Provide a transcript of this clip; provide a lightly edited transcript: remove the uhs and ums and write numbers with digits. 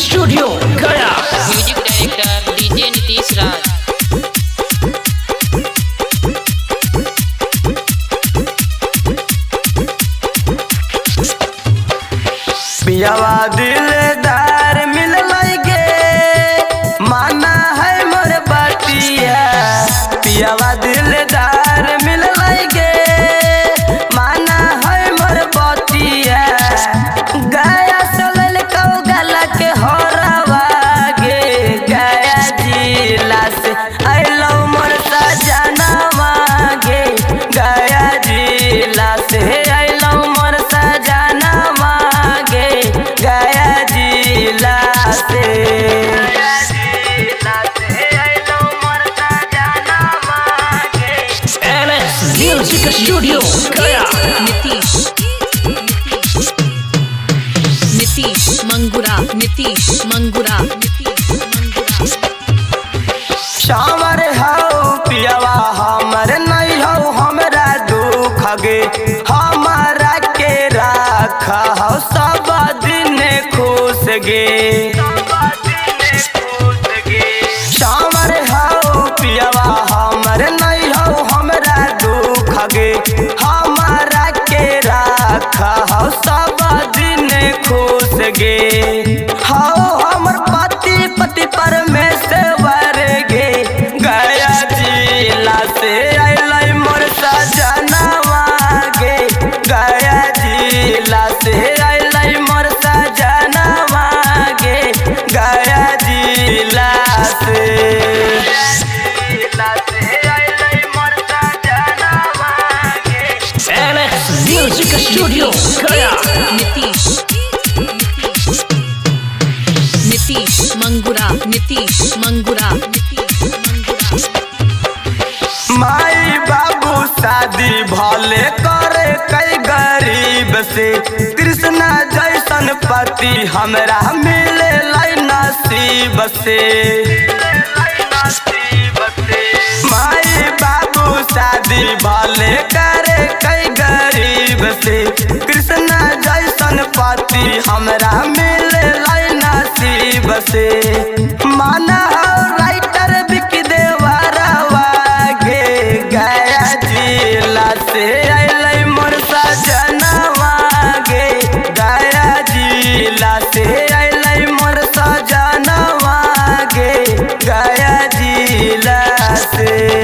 Studio गया। Music director DJ Nitish राज। पियावा दिलदार मिल गे माना है मोर बतिया। पियावा दिलदार मिल गे माना है मोर बतिया। गया सलल कौ गला के होरवा गे गया जिला से अलो मोर सजनवा गे गया जिला से अलो मोर सजनवा गे गया जिला से। म्यूजिक स्टूडियो गया। नीतीश मंगुरा। शामर हो पियावा हमर नहीं हो हमरा दुख गे हमारा के राखा हो सब दिन खुश गे। शामर हो पियावा हमर नहीं हो हमरा दुख गे हमारा के राखा हो सब दिन खुश गे। हो हमर पति परमेश्वर गे गया जिला से अलै मोर सजनवा गे गया जिला से अलै मोर सजनवा गे गया जिला से। म्यूजिक स्टूडियो गया। नीतीश मंगुरा। माई बाबू शादी भले करे कई गरीब से कृष्णा जैसन पति हमरा मिले नसीब से। माई बाबू शादी भले करे कई गरीब से कृष्णा जैसन पति हमरा मिले नसीब से। माना हो राइटर बिक देवरवा गे गया जिला से अलै मोर सजनवा गे गया जिला से अलै मोर सजनवा गे गया जिला से।